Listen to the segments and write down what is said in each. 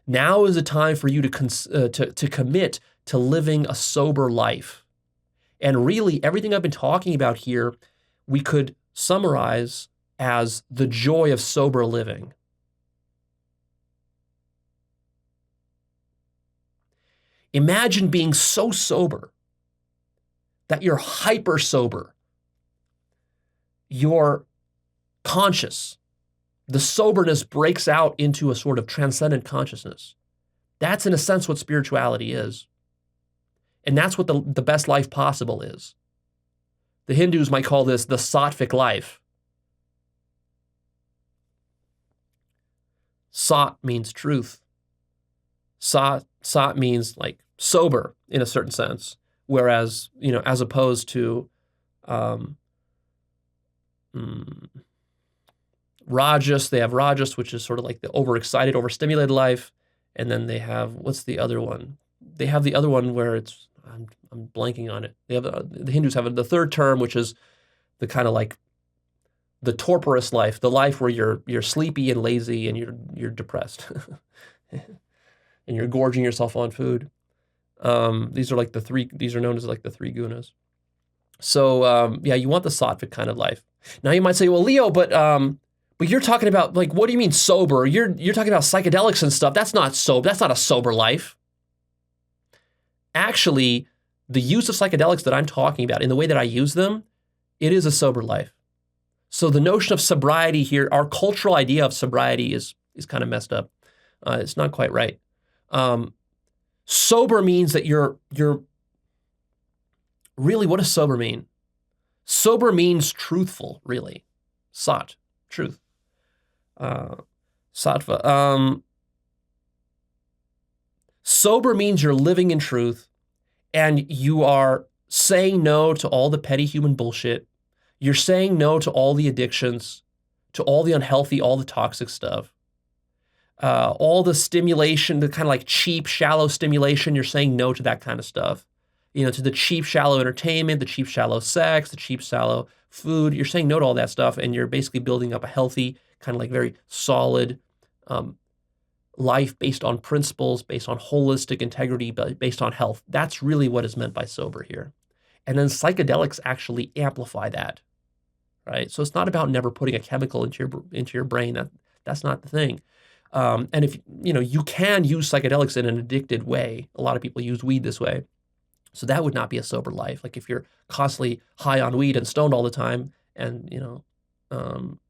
Now is the time for you to commit to living a sober life. And really, everything I've been talking about here, we could summarize as the joy of sober living. Imagine being so sober that you're hyper sober. You're conscious. The soberness breaks out into a sort of transcendent consciousness. That's in a sense what spirituality is. And that's what the best life possible is. The Hindus might call this the sattvic life. Sat means truth. Sat means like sober in a certain sense, whereas, as opposed to Rajas, they have Rajas, which is sort of like the overexcited, overstimulated life, and then they have, what's the other one? They have the other one where it's, I'm blanking on it. They have the Hindus have the third term, which is the kind of like the torporous life, the life where you're sleepy and lazy and you're depressed, and you're gorging yourself on food. These are known as like the three gunas. So you want the sattvic kind of life. Now you might say, well, Leo, but you're talking about, like, what do you mean sober? You're talking about psychedelics and stuff. That's not sober. That's not a sober life. Actually, the use of psychedelics that I'm talking about, in the way that I use them, it is a sober life. So the notion of sobriety here, our cultural idea of sobriety is kind of messed up. It's not quite right. Sober means that you're really, what does sober mean? Sober means truthful, really. Sat, truth. Sattva. Sober means you're living in truth and you are saying no to all the petty human bullshit. You're saying no to all the addictions, to all the unhealthy, all the toxic stuff. All the stimulation, the kind of like cheap, shallow stimulation, you're saying no to that kind of stuff. To the cheap, shallow entertainment, the cheap, shallow sex, the cheap, shallow food. You're saying no to all that stuff, and you're basically building up a healthy, kind of like very solid life based on principles, based on holistic integrity, based on health. That's really what is meant by sober here. And then psychedelics actually amplify that, right? So it's not about never putting a chemical into your brain. That's not the thing. And if you can use psychedelics in an addicted way. A lot of people use weed this way. So that would not be a sober life. Like if you're constantly high on weed and stoned all the time and,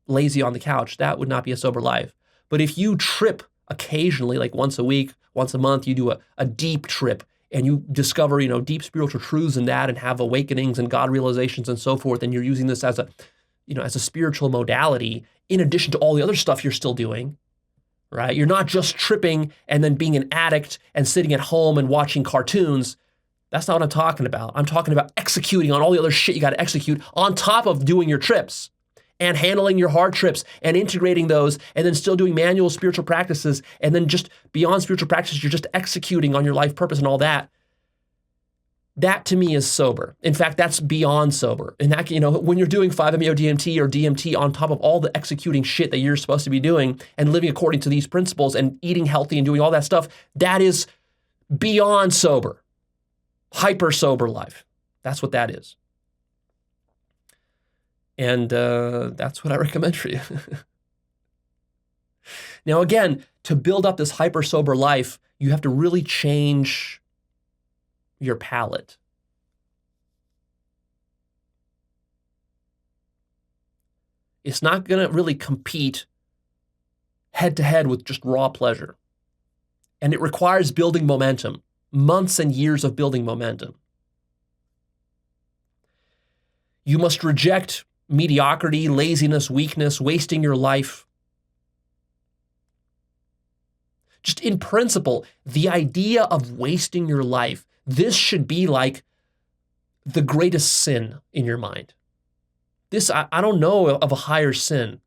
lazy on the couch, that would not be a sober life. But if you trip occasionally, like once a week, once a month, you do a deep trip and you discover, deep spiritual truths in that and have awakenings and God realizations and so forth, and you're using this as a spiritual modality in addition to all the other stuff you're still doing, right? You're not just tripping and then being an addict and sitting at home and watching cartoons. That's not what I'm talking about. I'm talking about executing on all the other shit you got to execute on top of doing your trips and handling your hard trips and integrating those and then still doing manual spiritual practices. And then just beyond spiritual practices, you're just executing on your life purpose and all that. That to me is sober. In fact, that's beyond sober. And that, when you're doing 5-MeO-DMT or DMT on top of all the executing shit that you're supposed to be doing and living according to these principles and eating healthy and doing all that stuff, that is beyond sober. Hyper sober life. That's what that is. And that's what I recommend for you. Now, again, to build up this hyper sober life, you have to really change your palate. It's not going to really compete head to head with just raw pleasure. And it requires building momentum, months and years of building momentum. You must reject mediocrity, laziness, weakness, wasting your life. Just in principle, the idea of wasting your life, this should be like the greatest sin in your mind. This, I don't know of a higher sin,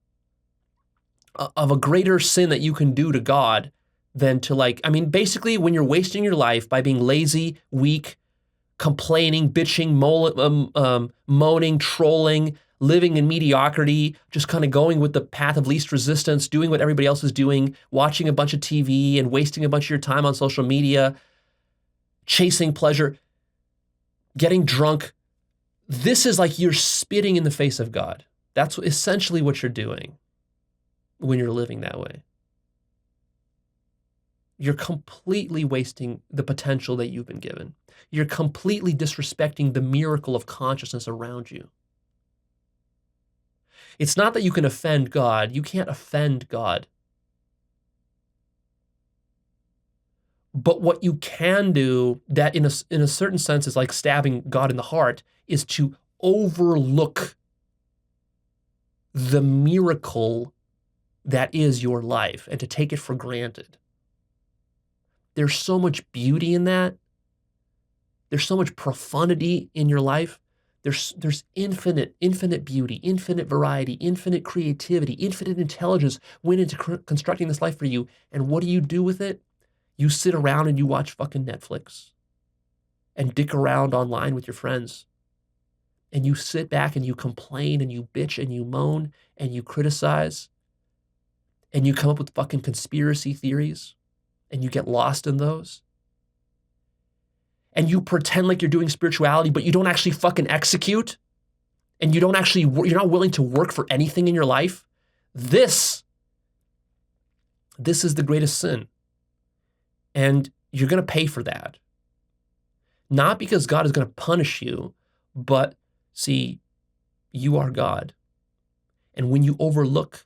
of a greater sin that you can do to God than to basically when you're wasting your life by being lazy, weak, complaining, bitching, moaning, trolling, living in mediocrity, just kind of going with the path of least resistance, doing what everybody else is doing, watching a bunch of TV and wasting a bunch of your time on social media, chasing pleasure, getting drunk. This is like you're spitting in the face of God. That's essentially what you're doing when you're living that way. You're completely wasting the potential that you've been given. You're completely disrespecting the miracle of consciousness around you. It's not that you can offend God. You can't offend God. But what you can do that in a certain sense is like stabbing God in the heart is to overlook the miracle that is your life and to take it for granted. There's so much beauty in that. There's so much profundity in your life. There's infinite beauty, infinite variety, infinite creativity, infinite intelligence went into constructing this life for you. And what do you do with it? You sit around and you watch fucking Netflix and dick around online with your friends. And you sit back and you complain and you bitch and you moan and you criticize and you come up with fucking conspiracy theories and you get lost in those. And you pretend like you're doing spirituality, but you don't actually fucking execute. And you're not willing to work for anything in your life. This is the greatest sin. And you're going to pay for that. Not because God is going to punish you, but see, you are God. And when you overlook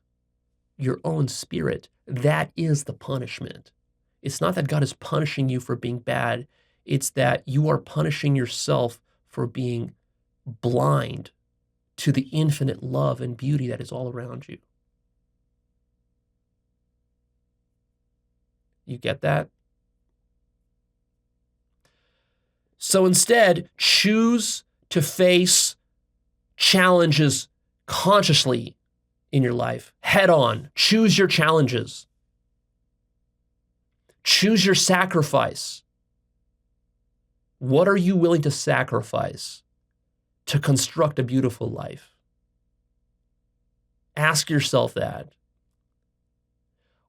your own spirit, that is the punishment. It's not that God is punishing you for being bad. It's that you are punishing yourself for being blind to the infinite love and beauty that is all around you. You get that? So instead, choose to face challenges consciously in your life, head on. Choose your challenges. Choose your sacrifice. What are you willing to sacrifice to construct a beautiful life? Ask yourself that.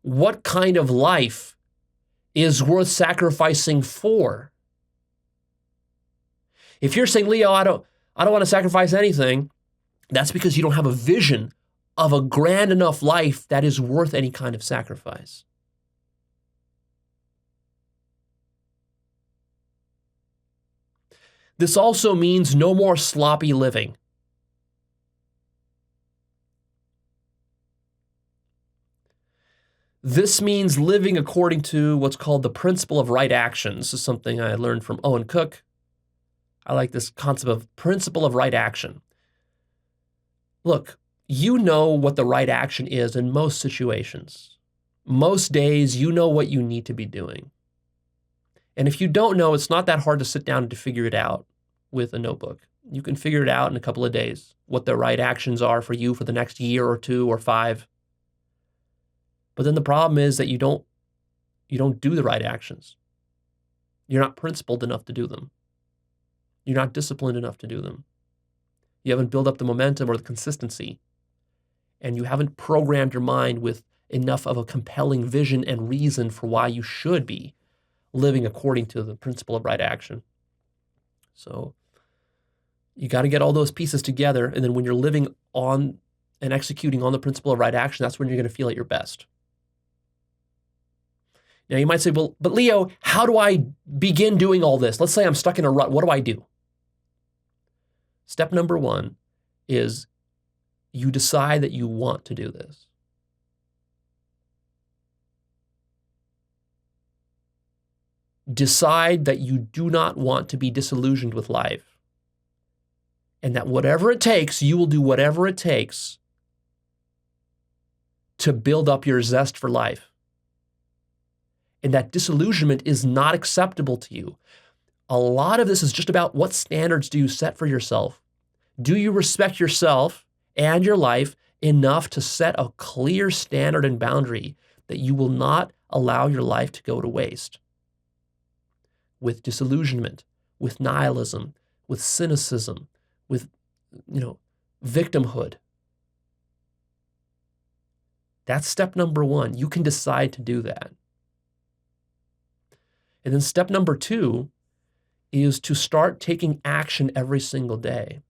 What kind of life is worth sacrificing for? If you're saying, Leo, I don't want to sacrifice anything, that's because you don't have a vision of a grand enough life that is worth any kind of sacrifice. This also means no more sloppy living. This means living according to what's called the principle of right action. This is something I learned from Owen Cook. I like this concept of principle of right action. Look, you know what the right action is in most situations. Most days, you know what you need to be doing. And if you don't know, it's not that hard to sit down and to figure it out with a notebook. You can figure it out in a couple of days, what the right actions are for you for the next year or 2 or 5. But then the problem is that you don't do the right actions. You're not principled enough to do them. You're not disciplined enough to do them. You haven't built up the momentum or the consistency. And you haven't programmed your mind with enough of a compelling vision and reason for why you should be living according to the principle of right action. So you got to get all those pieces together. And then when you're living on and executing on the principle of right action, that's when you're going to feel at your best. Now you might say, well, but Leo, how do I begin doing all this? Let's say I'm stuck in a rut. What do I do? Step number 1 is you decide that you want to do this. Decide that you do not want to be disillusioned with life. And that whatever it takes, you will do whatever it takes to build up your zest for life. And that disillusionment is not acceptable to you. A lot of this is just about what standards do you set for yourself? Do you respect yourself and your life enough to set a clear standard and boundary that you will not allow your life to go to waste? With disillusionment, with nihilism, with cynicism, with, victimhood. That's step number one. You can decide to do that. And then step number two is to start taking action every single day.